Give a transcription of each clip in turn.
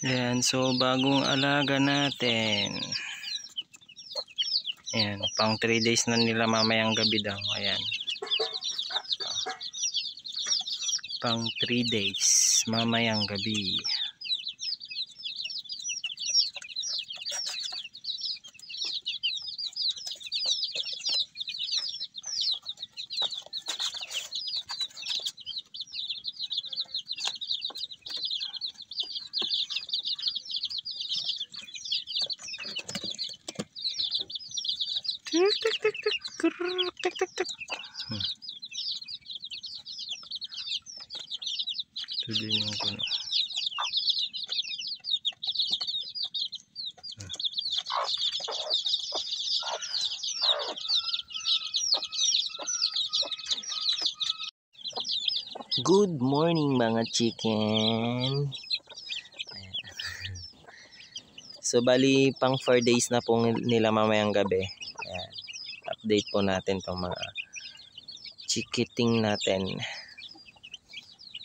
Ayan, so bagong alaga natin. Ayan, pang 3 days na nila mamayang gabi daw. Ayan. Pang 3 days mamayang gabi. Tik tik tik tik tik tik tik. Ito din yung kuno. Good morning mga chicken. So bali pang 4 days na po nila mamayang gabi. Ayan. Update po natin tong mga chikiting natin.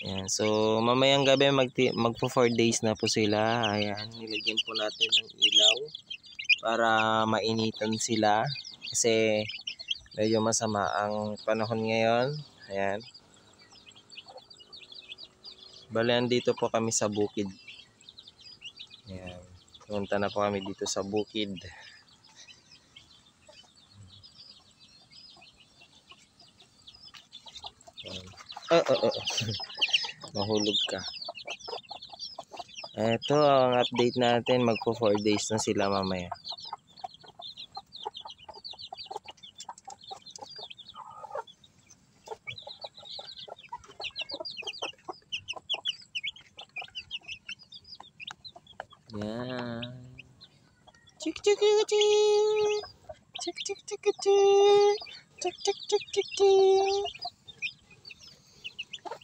Ayan. So mamayang gabi magpo 4 days na po sila. Ayan, nilagyan po natin ng ilaw para mainitan sila kasi medyo masama ang panahon ngayon. Ayan. Bali andito po kami sa bukid. Ayan. Punta na po kami dito sa bukid. Mahulog ka. Ito ang update natin. Magpo 4 days na sila mamaya. Yan. Chik chik chik chik. Chik chik chik chik. Chik chik chik chik chik.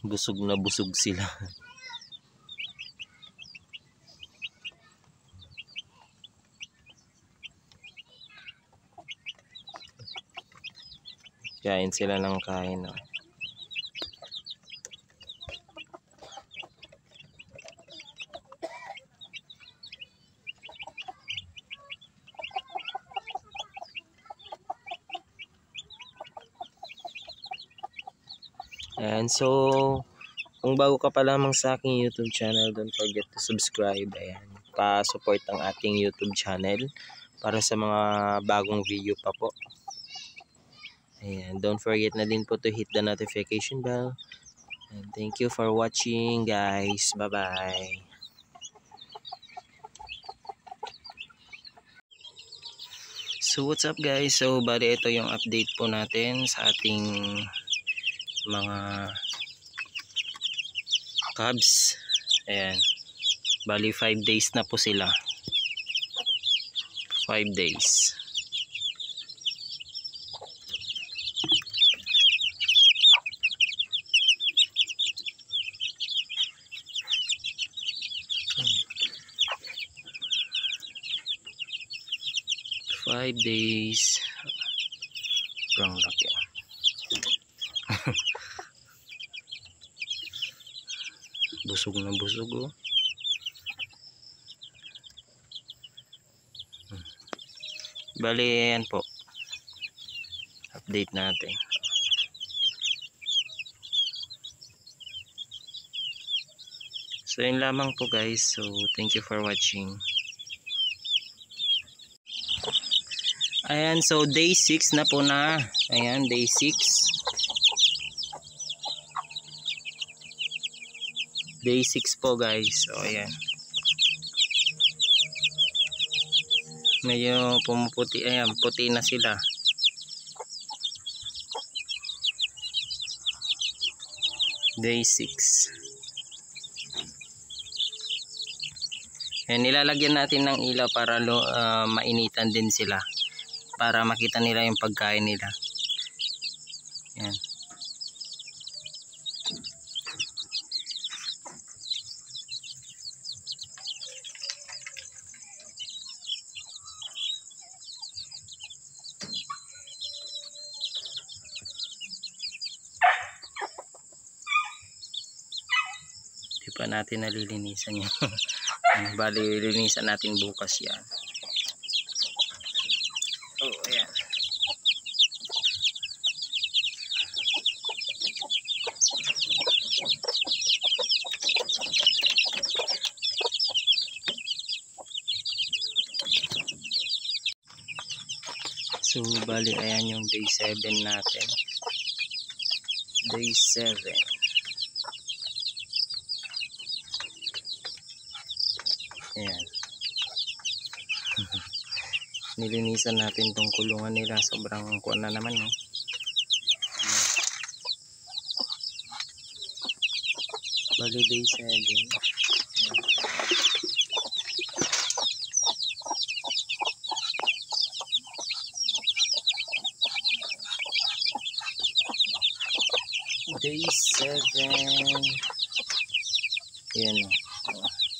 Busog na busog sila. Kain sila ng kain. No? And so, kung bago ka pa lamang sa aking YouTube channel, don't forget to subscribe. Ayan, pa-support ang ating YouTube channel para sa mga bagong video pa po. Ayan, don't forget na din po to hit the notification bell. And thank you for watching, guys. Bye-bye. So what's up guys? So bali ito yung update po natin sa ating mga cubs. Ayan. Bali 5 days na po sila. 5 days. Five days. Sobrang laki. Busog na busog oh. Bali yan po. Update natin. So yun lamang po guys. So thank you for watching. Ayan, so day 6 na po na. Ayan, day 6. Day 6 po guys. So ayan. Medyo pumuputi. Ayan, puti na sila. Day 6. Ayan, nilalagyan natin ng ilaw para mainitan din sila. Para makita nila yung pagkain nila. Yan. Di pa natin nalilinisan yan. Bali, linisan natin bukas yan. Oh, ayan. So, bali, ayan yung day 7 natin. Day 7. Ayan. Nilinisan natin tong kulungan nila. Sobrang kuwan na naman, no? Bali, day 7. Ayan. Day 7. Ayan, o.